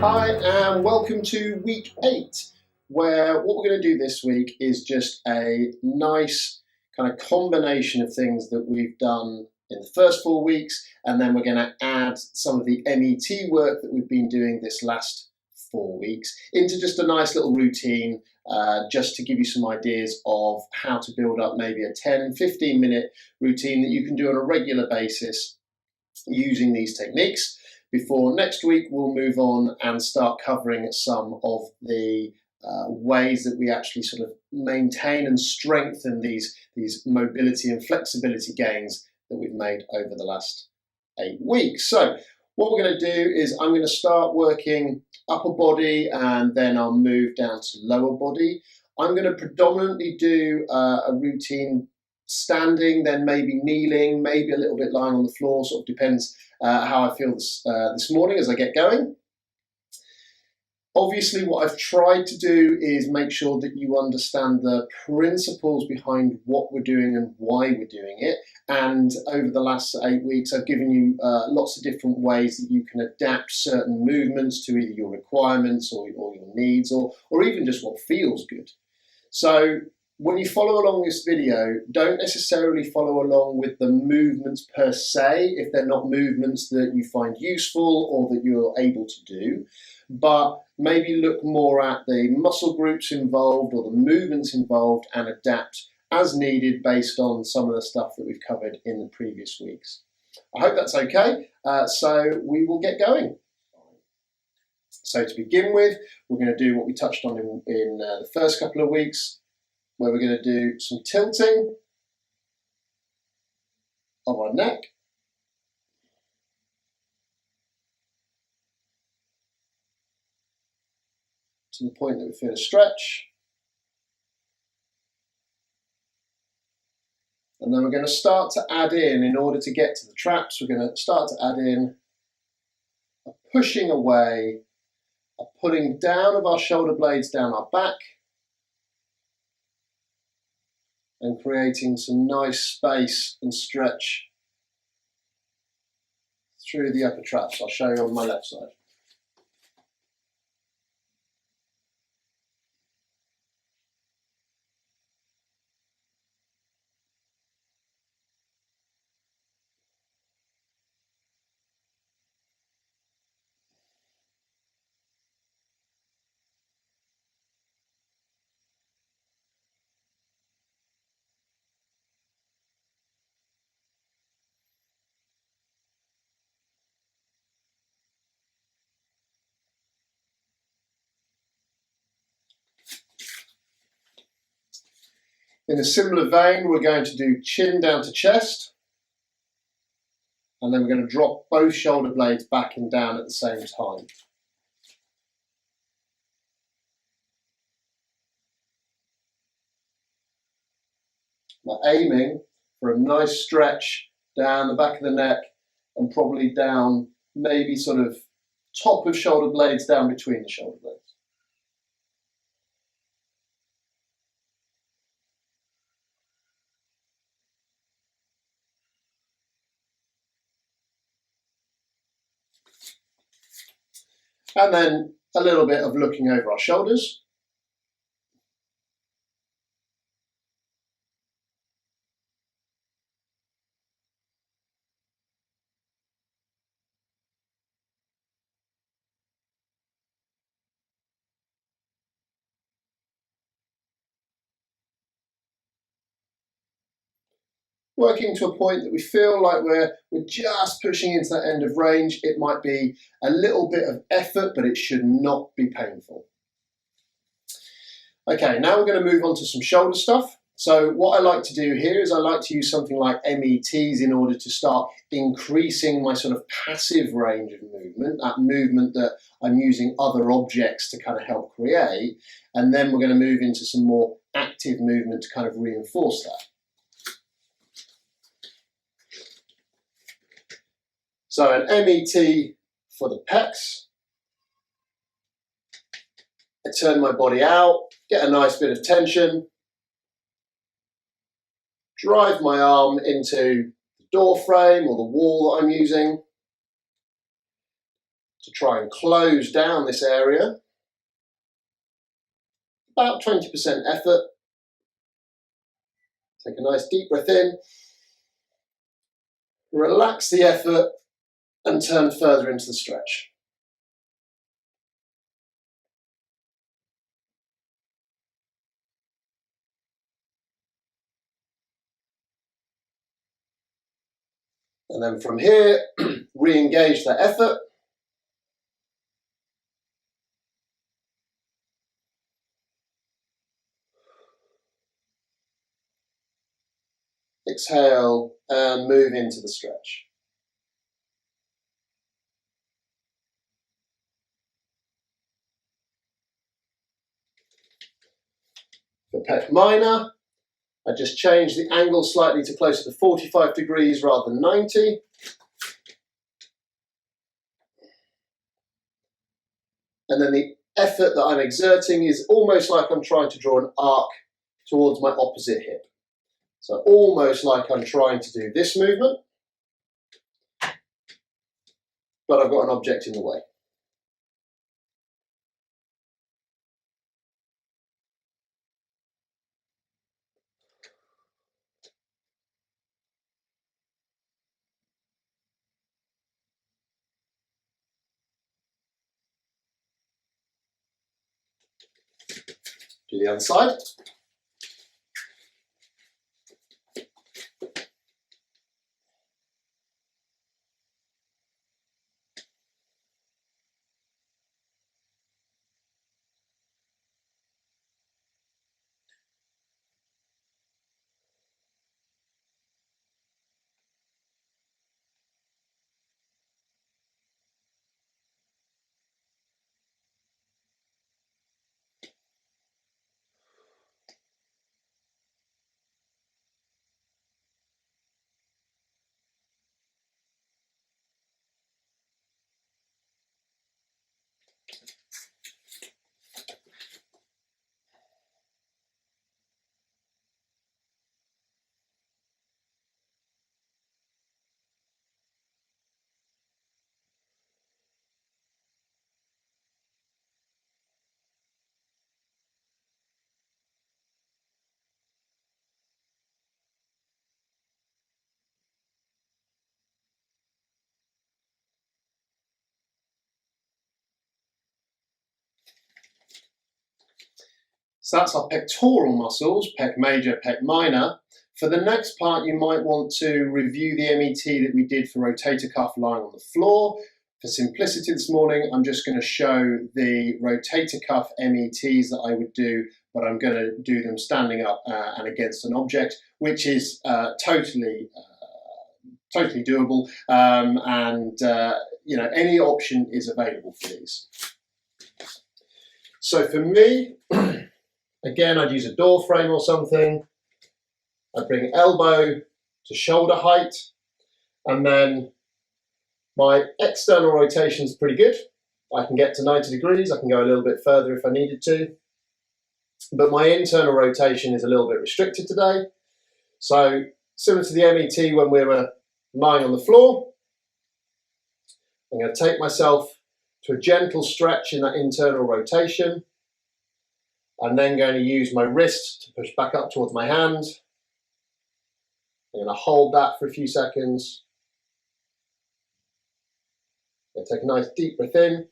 Hi and welcome to week 8, where what we're going to do this week is just a nice kind of combination of things that we've done in the first 4 weeks, and then we're going to add some of the MET work that we've been doing this last 4 weeks into just a nice little routine, just to give you some ideas of how to build up maybe a 10-15 minute routine that you can do on a regular basis using these techniques. Before next week, we'll move on and start covering some of the ways that we actually sort of maintain and strengthen these mobility and flexibility gains that we've made over the last 8 weeks. So what we're going to do is I'm going to start working upper body and then I'll move down to lower body. I'm going to predominantly do a routine standing, then maybe kneeling, maybe a little bit lying on the floor, sort of depends how I feel this morning as I get going. Obviously, what I've tried to do is make sure that you understand the principles behind what we're doing and why we're doing it. And over the last 8 weeks, I've given you lots of different ways that you can adapt certain movements to either your requirements or your needs, or even just what feels good. So when you follow along this video, don't necessarily follow along with the movements per se, if they're not movements that you find useful or that you're able to do, but maybe look more at the muscle groups involved or the movements involved and adapt as needed based on some of the stuff that we've covered in the previous weeks. I hope that's okay, so we will get going. So to begin with, we're going to do what we touched on in the first couple of weeks, where we're going to do some tilting of our neck to the point that we feel a stretch. And then we're going to start to add in order to get to the traps, we're going to start to add in a pushing away, a pulling down of our shoulder blades down our back, and creating some nice space and stretch through the upper traps. I'll show you on my left side. In a similar vein, we're going to do chin down to chest, and then we're going to drop both shoulder blades back and down at the same time. We're aiming for a nice stretch down the back of the neck and probably down, maybe sort of top of shoulder blades down between the shoulder blades. And then a little bit of looking over our shoulders. Working to a point that we feel like we're just pushing into that end of range. It might be a little bit of effort, but it should not be painful. Okay, now we're going to move on to some shoulder stuff. So what I like to do here is I like to use something like METs in order to start increasing my sort of passive range of movement, that movement that I'm using other objects to kind of help create. And then we're going to move into some more active movement to kind of reinforce that. So an MET for the pecs. I turn my body out, get a nice bit of tension, drive my arm into the door frame or the wall that I'm using, to try and close down this area. About 20% effort. Take a nice deep breath in. Relax the effort and turn further into the stretch. And then from here, re-engage that effort. Exhale and move into the stretch. For pec minor, I just changed the angle slightly to closer to 45 degrees rather than 90. And then the effort that I'm exerting is almost like I'm trying to draw an arc towards my opposite hip. So almost like I'm trying to do this movement, but I've got an object in the way. Do the other side. So that's our pectoral muscles, pec major, pec minor. For the next part, you might want to review the MET that we did for rotator cuff lying on the floor. For simplicity this morning, I'm just going to show the rotator cuff METs that I would do, but I'm going to do them standing up and against an object, which is totally doable, you know, any option is available for these. So for me, again, I'd use a door frame or something. I'd bring elbow to shoulder height, and then my external rotation is pretty good. I can get to 90 degrees. I can go a little bit further if I needed to. But my internal rotation is a little bit restricted today. So similar to the MET when we were lying on the floor, I'm going to take myself to a gentle stretch in that internal rotation. I'm then going to use my wrist to push back up towards my hand. I'm going to hold that for a few seconds. I'm going to take a nice deep breath in.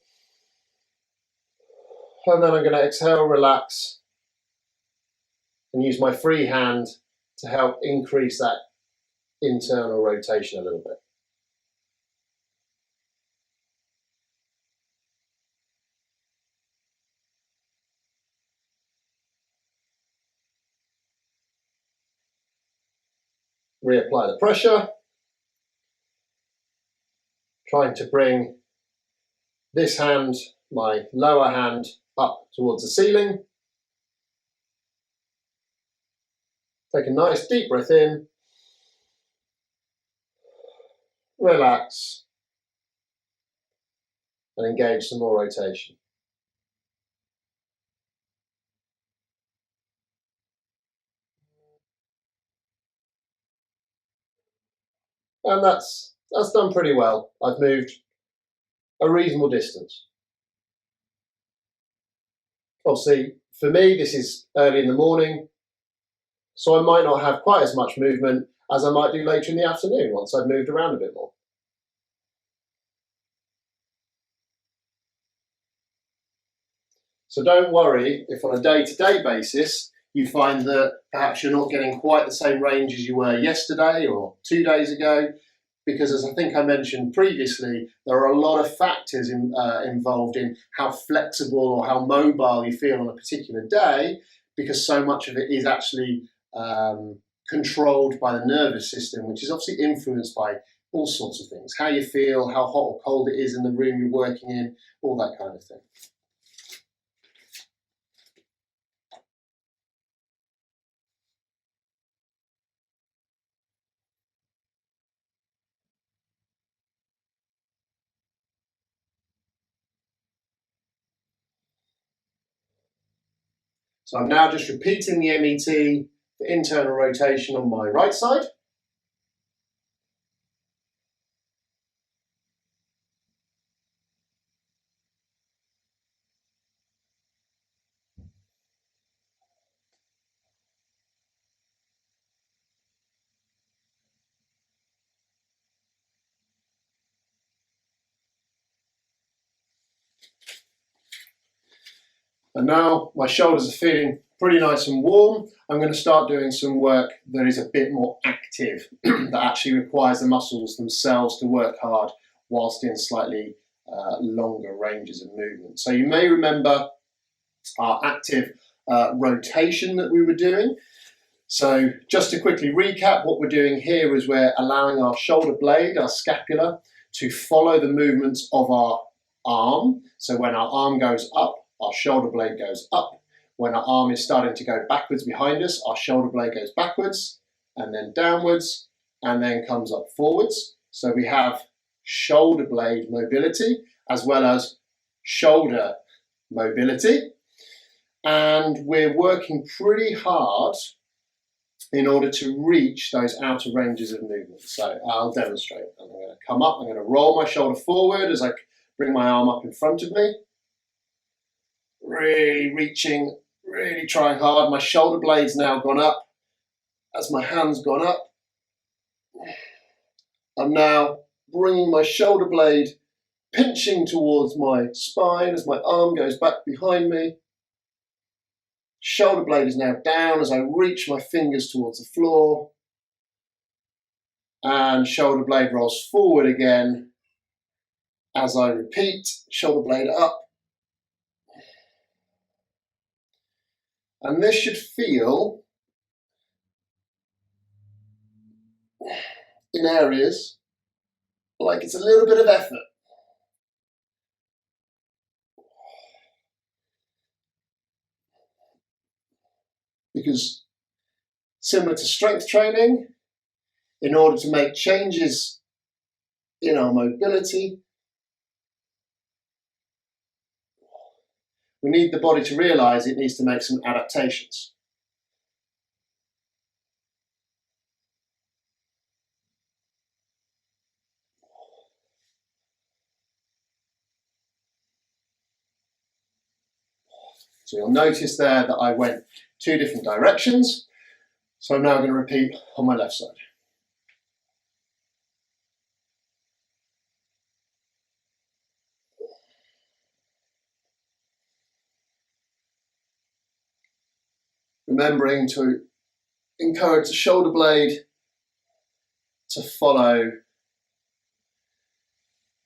And then I'm going to exhale, relax, and use my free hand to help increase that internal rotation a little bit. Reapply the pressure. Trying to bring this hand, my lower hand, up towards the ceiling. Take a nice deep breath in. Relax. And engage some more rotation. And that's done pretty well. I've moved a reasonable distance. Obviously, for me, this is early in the morning, so I might not have quite as much movement as I might do later in the afternoon once I've moved around a bit more. So don't worry if on a day-to-day basis you find that perhaps you're not getting quite the same range as you were yesterday or 2 days ago, because as I think I mentioned previously, there are a lot of factors involved in how flexible or how mobile you feel on a particular day, because so much of it is actually controlled by the nervous system, which is obviously influenced by all sorts of things, how you feel, how hot or cold it is in the room you're working in, all that kind of thing. So I'm now just repeating the MET, the internal rotation on my right side. And now my shoulders are feeling pretty nice and warm. I'm going to start doing some work that is a bit more active, that actually requires the muscles themselves to work hard whilst in slightly longer ranges of movement. So you may remember our active rotation that we were doing. So just to quickly recap, what we're doing here is we're allowing our shoulder blade, our scapula, to follow the movements of our arm. So when our arm goes up, our shoulder blade goes up. When our arm is starting to go backwards behind us, our shoulder blade goes backwards and then downwards and then comes up forwards. So we have shoulder blade mobility as well as shoulder mobility. And we're working pretty hard in order to reach those outer ranges of movement. So I'll demonstrate. I'm going to come up, I'm going to roll my shoulder forward as I bring my arm up in front of me. Really reaching, really trying hard. My shoulder blade's now gone up as my hand's gone up. I'm now bringing my shoulder blade, pinching towards my spine as my arm goes back behind me. Shoulder blade is now down as I reach my fingers towards the floor. And shoulder blade rolls forward again as I repeat, shoulder blade up. And this should feel in areas like it's a little bit of effort. Because similar to strength training, in order to make changes in our mobility, we need the body to realize it needs to make some adaptations. So you'll notice there that I went 2 different directions. So I'm now going to repeat on my left side. Remembering to encourage the shoulder blade to follow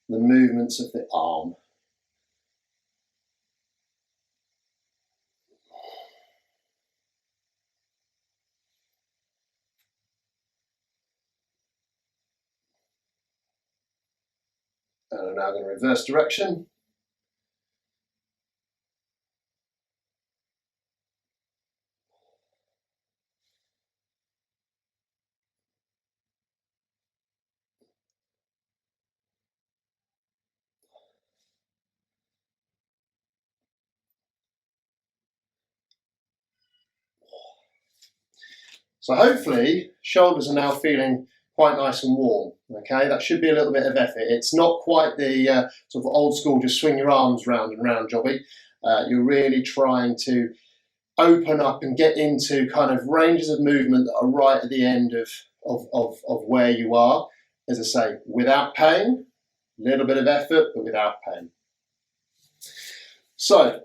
the movements of the arm. And I'm now going to reverse direction. So hopefully, shoulders are now feeling quite nice and warm. Okay, that should be a little bit of effort. It's not quite the sort of old school, just swing your arms round and round jobby. You're really trying to open up and get into kind of ranges of movement that are right at the end of where you are. As I say, without pain, a little bit of effort, but without pain. So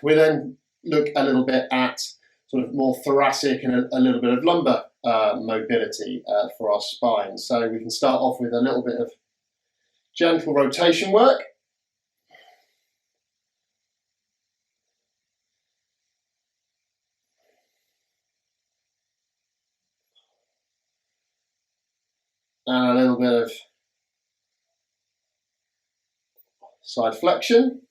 we then look a little bit at sort of more thoracic and a little bit of lumbar mobility for our spine. So we can start off with a little bit of gentle rotation work. And a little bit of side flexion.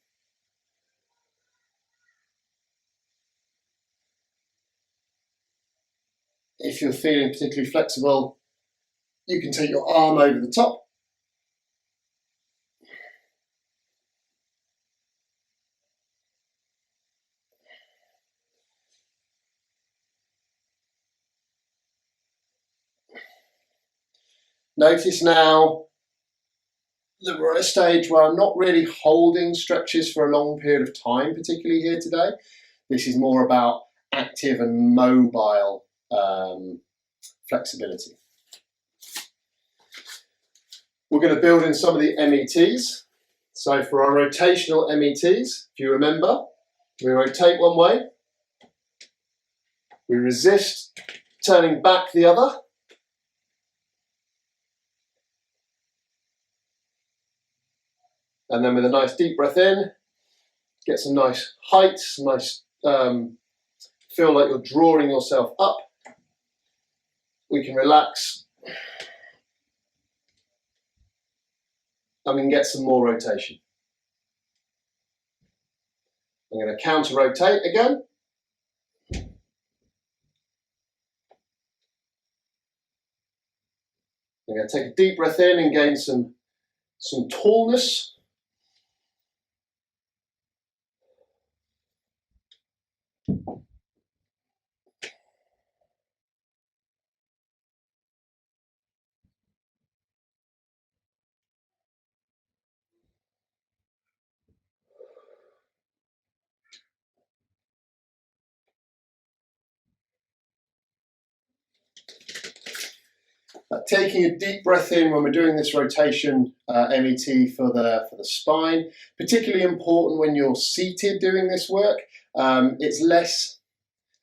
If you're feeling particularly flexible, you can take your arm over the top. Notice now that we're at a stage where I'm not really holding stretches for a long period of time, particularly here today. This is more about active and mobile flexibility. We're going to build in some of the METs. So for our rotational METs, if you remember, we rotate one way, we resist turning back the other, and then with a nice deep breath in, get some nice height, some nice feel like you're drawing yourself up. We can relax and we can get some more rotation. I'm going to counter rotate again. I'm going to take a deep breath in and gain some tallness. Taking a deep breath in when we're doing this rotation MET for the spine, particularly important when you're seated doing this work. It's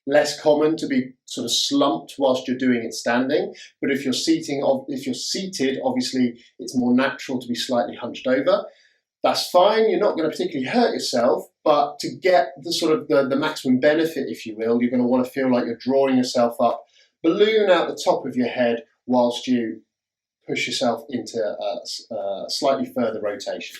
less common to be sort of slumped whilst you're doing it standing, but if you're seated, obviously it's more natural to be slightly hunched over. That's fine. You're not going to particularly hurt yourself, but to get the sort of the maximum benefit, if you will, you're going to want to feel like you're drawing yourself up, balloon out the top of your head whilst you push yourself into a slightly further rotation.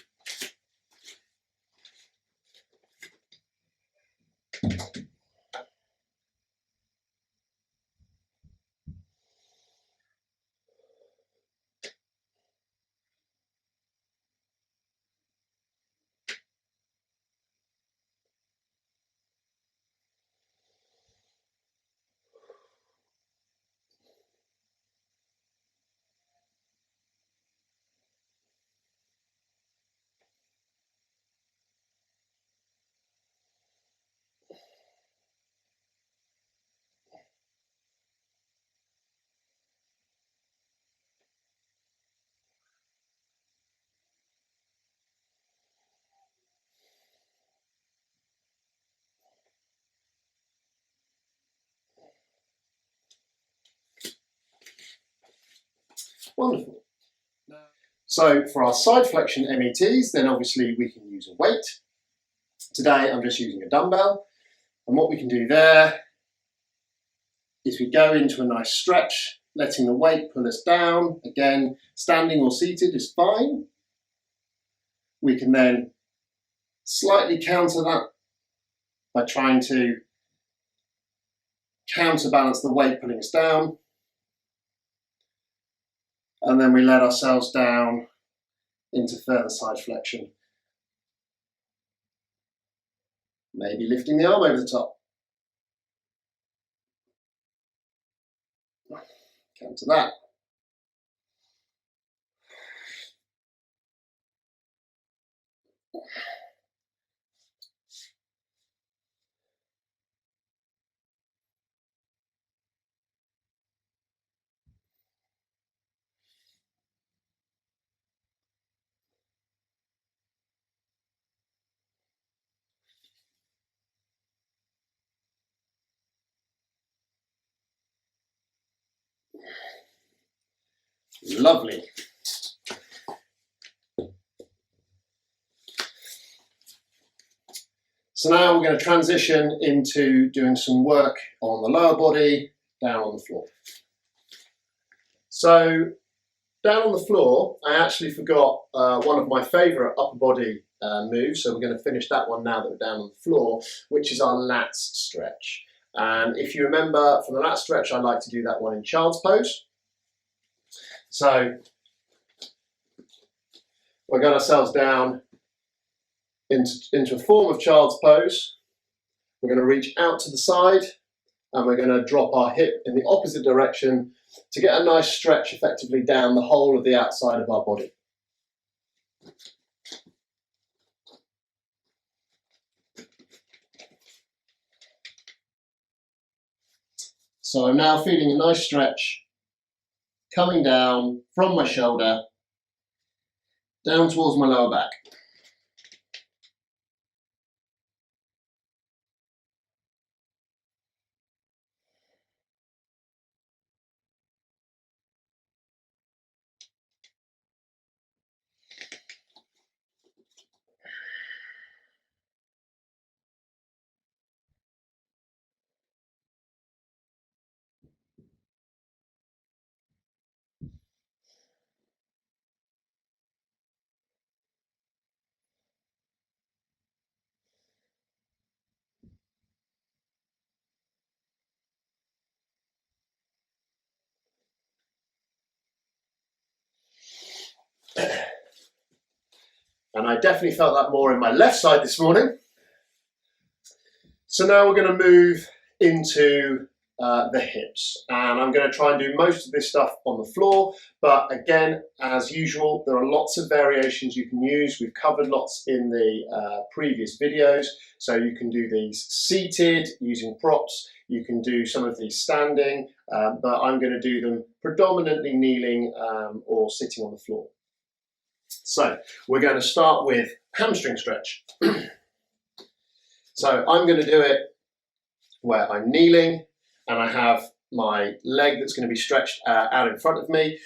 Wonderful. So for our side flexion METs, then obviously we can use a weight. Today I'm just using a dumbbell. And what we can do there is we go into a nice stretch, letting the weight pull us down. Again, standing or seated is fine. We can then slightly counter that by trying to counterbalance the weight pulling us down. And then we let ourselves down into further side flexion. Maybe lifting the arm over the top. Counter that. Lovely. So now we're going to transition into doing some work on the lower body, down on the floor. So down on the floor, I actually forgot one of my favourite upper body moves, so we're going to finish that one now that we're down on the floor, which is our lats stretch. And if you remember from the lats stretch, I like to do that one in child's pose. So we've got ourselves down into a form of child's pose. We're going to reach out to the side and we're going to drop our hip in the opposite direction to get a nice stretch effectively down the whole of the outside of our body. So I'm now feeling a nice stretch coming down from my shoulder down towards my lower back. And I definitely felt that more in my left side this morning. So now we're going to move into the hips, and I'm going to try and do most of this stuff on the floor, but again, as usual, there are lots of variations you can use. We've covered lots in the previous videos, so you can do these seated using props, you can do some of these standing, but I'm going to do them predominantly kneeling or sitting on the floor. So we're going to start with hamstring stretch. So I'm going to do it where I'm kneeling and I have my leg that's going to be stretched out in front of me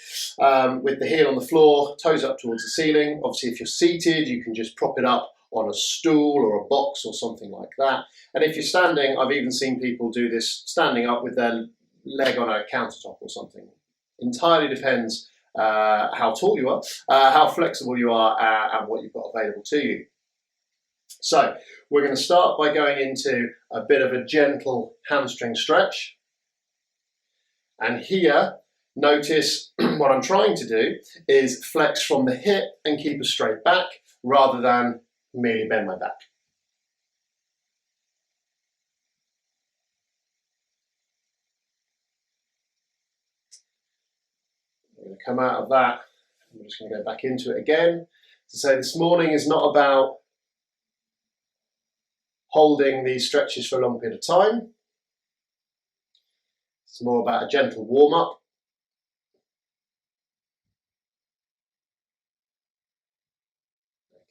with the heel on the floor, toes up towards the ceiling. Obviously, if you're seated, you can just prop it up on a stool or a box or something like that. And if you're standing, I've even seen people do this standing up with their leg on a countertop or something. Entirely depends how tall you are, how flexible you are, and what you've got available to you. So we're going to start by going into a bit of a gentle hamstring stretch. And here, notice what I'm trying to do is flex from the hip and keep a straight back rather than merely bend my back. I'm going to come out of that. I'm just going to go back into it again. To say this morning is not about holding these stretches for a long period of time. It's more about a gentle warm-up.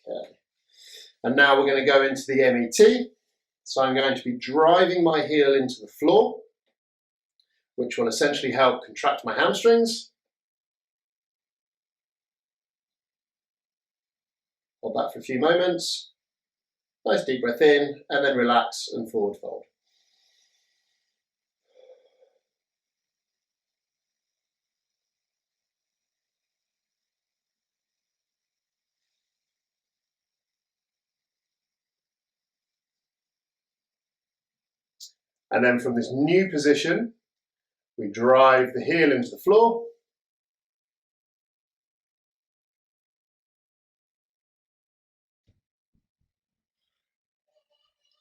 Okay. And now we're going to go into the MET. So I'm going to be driving my heel into the floor, which will essentially help contract my hamstrings. Hold that for a few moments. Nice deep breath in, and then relax and forward fold. And then from this new position, we drive the heel into the floor.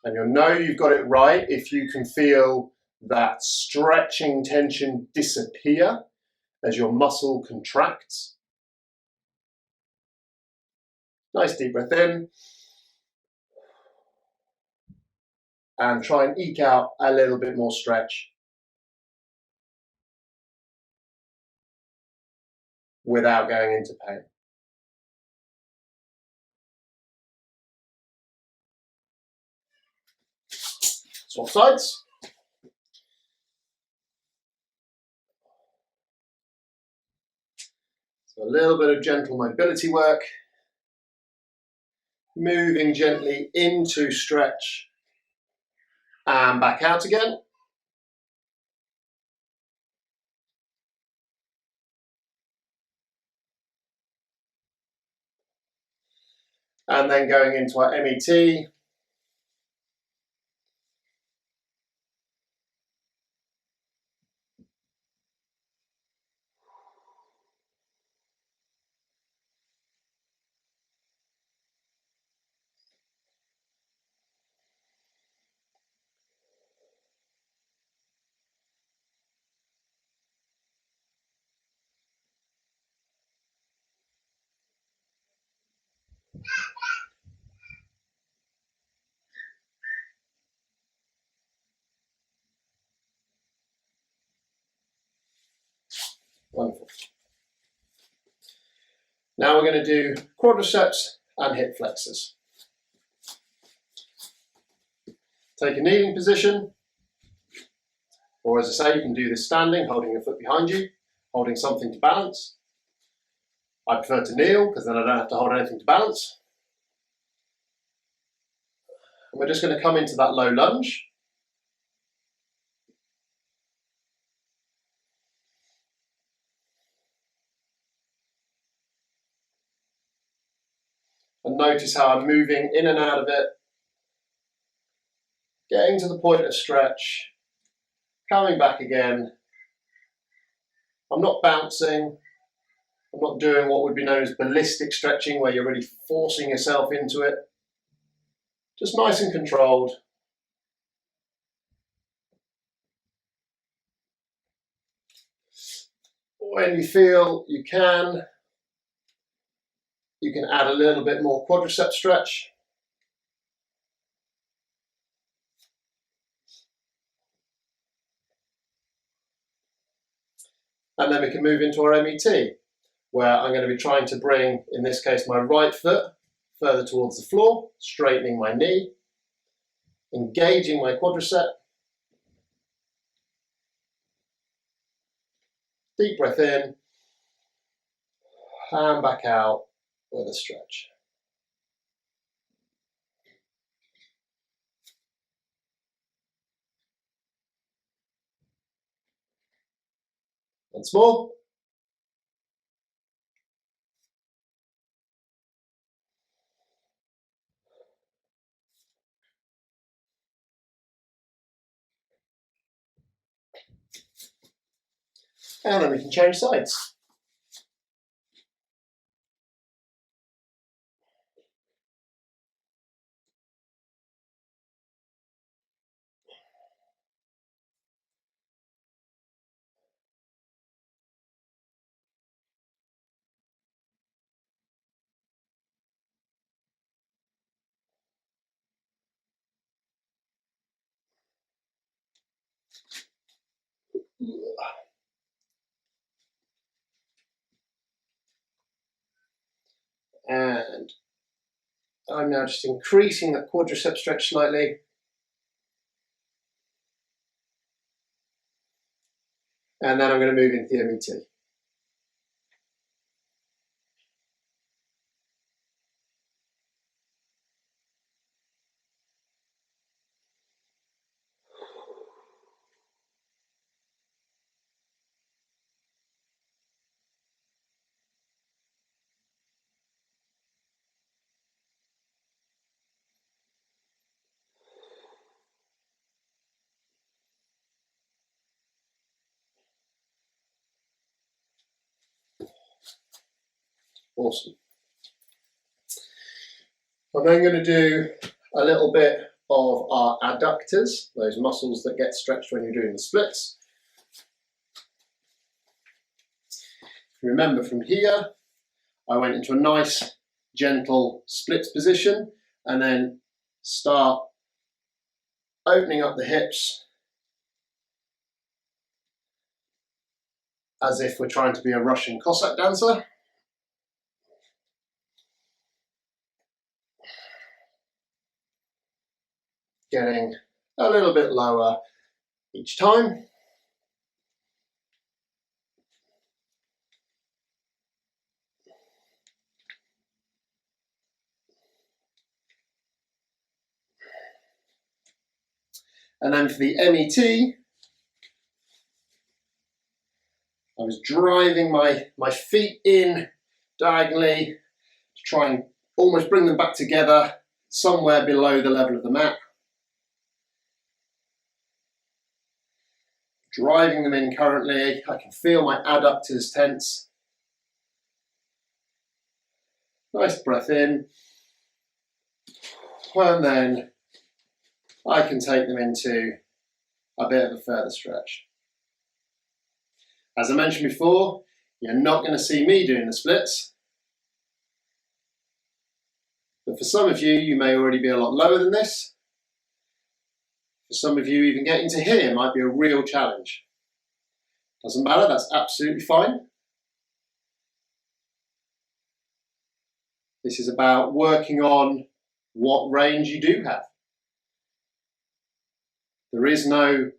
And you'll know you've got it right if you can feel that stretching tension disappear as your muscle contracts. Nice deep breath in and try and eke out a little bit more stretch without going into pain. Swap sides. So a little bit of gentle mobility work, moving gently into stretch and back out again. And then going into our MET. Wonderful. Now we're going to do quadriceps and hip flexors. Take a kneeling position, or as I say, you can do this standing, holding your foot behind you, holding something to balance. I prefer to kneel because then I don't have to hold anything to balance. And we're just going to come into that low lunge. And notice how I'm moving in and out of it, getting to the point of stretch, coming back again. I'm not bouncing. I'm not doing what would be known as ballistic stretching, where you're really forcing yourself into it. Just nice and controlled. When you feel you can add a little bit more quadricep stretch. And then we can move into our MET, where I'm going to be trying to bring, in this case, my right foot further towards the floor, straightening my knee, engaging my quadricep. Deep breath in, and back out with a stretch. Once more. And then we can change sides. And I'm now just increasing the quadricep stretch slightly. And then I'm going to move into the MET. Awesome. I'm then going to do a little bit of our adductors, those muscles that get stretched when you're doing the splits. Remember, from here, I went into a nice, gentle splits position and then start opening up the hips as if we're trying to be a Russian Cossack dancer. Getting a little bit lower each time. And then for the MET, I was driving my feet in diagonally to try and almost bring them back together somewhere below the level of the mat. Driving them in currently, I can feel my adductors tense. Nice breath in, and then I can take them into a bit of a further stretch. As I mentioned before, you're not going to see me doing the splits, but for some of you, you may already be a lot lower than this. For some of you, even getting to here might be a real challenge. Doesn't matter, that's absolutely fine. This is about working on what range you do have. There is no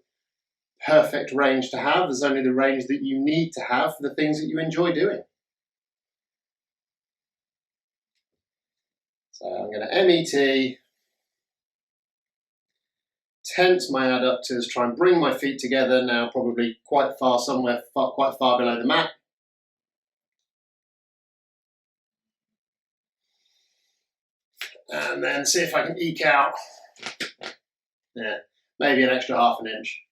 perfect range to have, there's only the range that you need to have for the things that you enjoy doing. So I'm going to MET, tense my adductors, try and bring my feet together now, probably quite far, quite far below the mat. And then see if I can eke out, maybe an extra half an inch.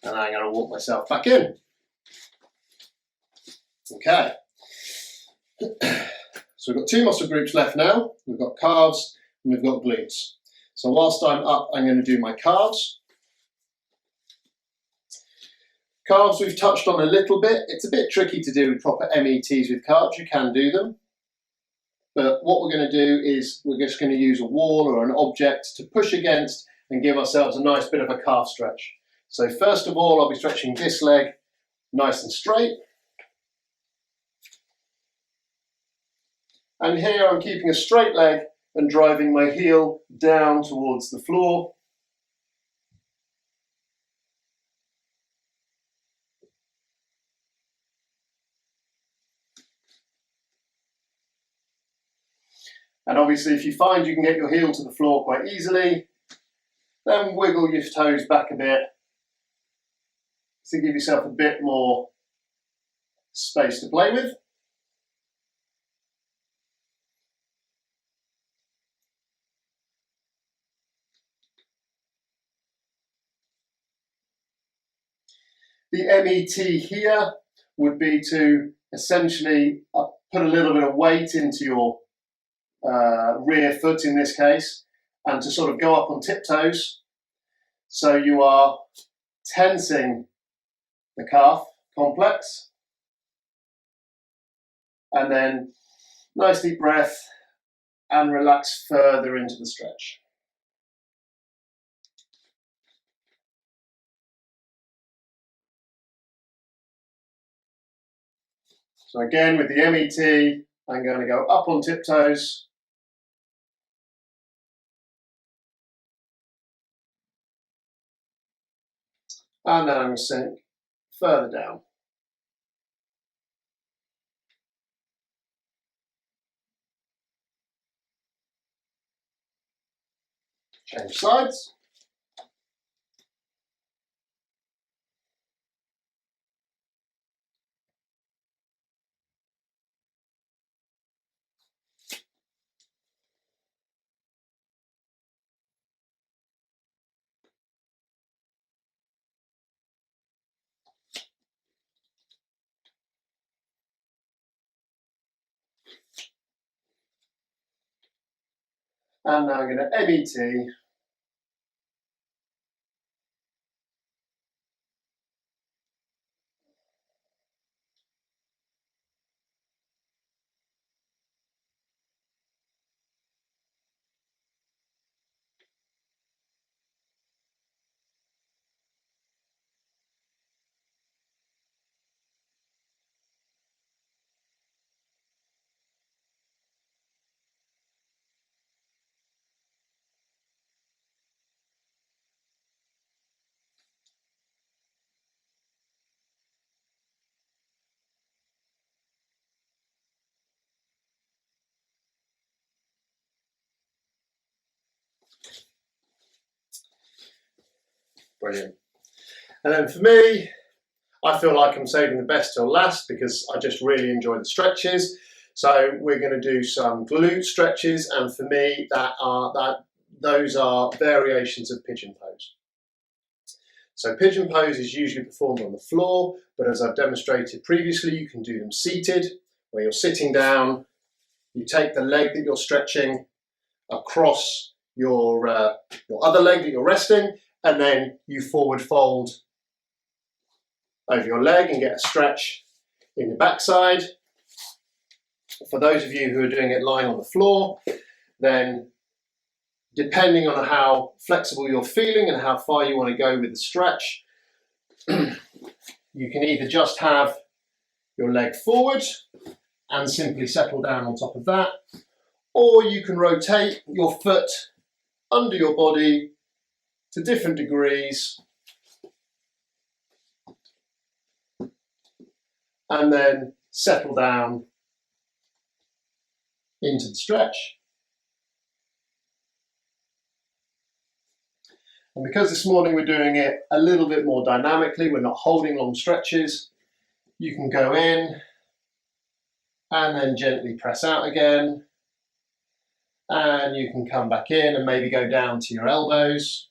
And I'm going to walk myself back in. Okay. So we've got two muscle groups left now. We've got calves and we've got glutes. So whilst I'm up, I'm going to do my calves. Calves we've touched on a little bit. It's a bit tricky to do proper METs with calves. You can do them. But what we're going to do is we're just going to use a wall or an object to push against and give ourselves a nice bit of a calf stretch. So first of all, I'll be stretching this leg nice and straight. And here I'm keeping a straight leg and driving my heel down towards the floor. And obviously if you find you can get your heel to the floor quite easily, then wiggle your toes back a bit to give yourself a bit more space to play with. The MET here would be to essentially put a little bit of weight into your rear foot in this case, and to sort of go up on tiptoes. So you are tensing the calf complex. And then nice deep breath and relax further into the stretch. So again, with the MET, I'm going to go up on tiptoes. And then I'm going to sink further down. Change sides. And now I'm going to MET. Brilliant. And then for me, I feel like I'm saving the best till last because I just really enjoy the stretches. So we're going to do some glute stretches, and for me, those are variations of pigeon pose. So pigeon pose is usually performed on the floor, but as I've demonstrated previously, you can do them seated, where you're sitting down, you take the leg that you're stretching across your other leg that you're resting, and then you forward fold over your leg and get a stretch in the backside. For those of you who are doing it lying on the floor, then depending on how flexible you're feeling and how far you want to go with the stretch, you can either just have your leg forward and simply settle down on top of that, or you can rotate your foot under your body to different degrees and then settle down into the stretch. And because this morning we're doing it a little bit more dynamically, we're not holding long stretches, you can go in and then gently press out again. And you can come back in and maybe go down to your elbows.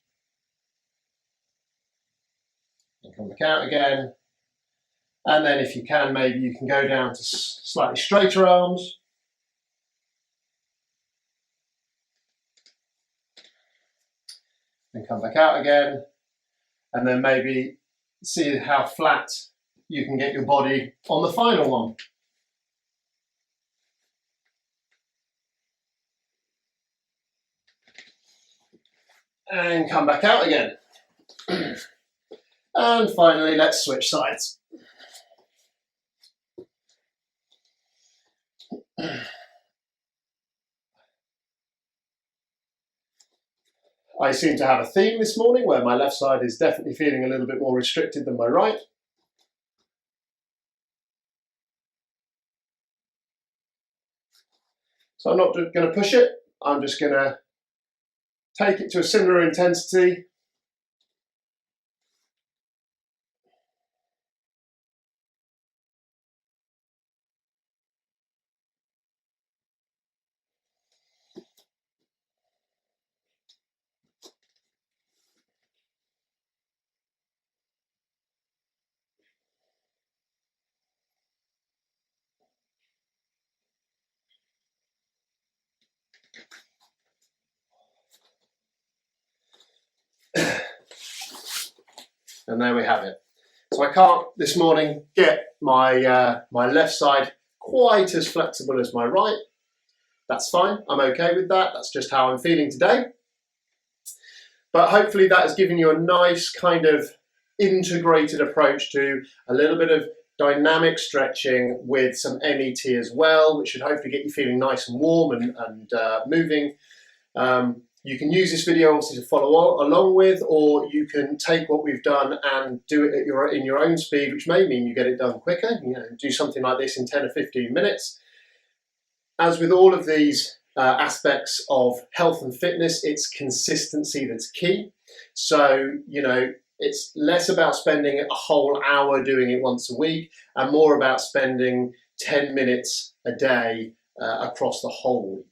And come back out again. And then if you can, maybe you can go down to slightly straighter arms. And come back out again. And then maybe see how flat you can get your body on the final one. And come back out again. And finally, let's switch sides. I seem to have a theme this morning where my left side is definitely feeling a little bit more restricted than my right. So I'm not going to push it, I'm just going to take it to a similar intensity. And there we have it. So I can't this morning get my left side quite as flexible as my right. That's fine, I'm okay with that. That's just how I'm feeling today. But hopefully that has given you a nice kind of integrated approach to a little bit of dynamic stretching with some MET as well, which should hopefully get you feeling nice and warm and moving. You can use this video obviously to follow along with, or you can take what we've done and do it at in your own speed, which may mean you get it done quicker. You know, do something like this in 10 or 15 minutes. As with all of these aspects of health and fitness, it's consistency that's key. So, you know, it's less about spending a whole hour doing it once a week and more about spending 10 minutes a day across the whole week.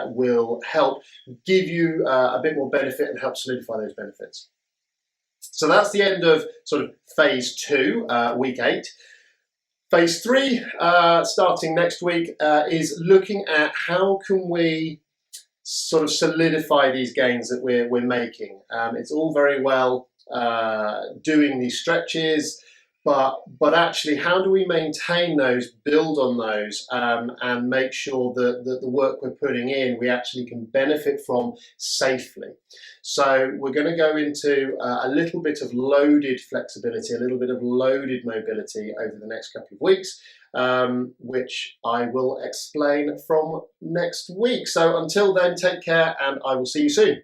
Will help give you a bit more benefit and help solidify those benefits. So that's the end of sort of phase 2, week 8. Phase 3, starting next week, is looking at how can we sort of solidify these gains that we're making. It's all very well doing these stretches, but actually how do we maintain those, build on those, and make sure that the work we're putting in we actually can benefit from safely. So we're going to go into a little bit of loaded flexibility, a little bit of loaded mobility over the next couple of weeks, which I will explain from next week. So until then, take care and I will see you soon.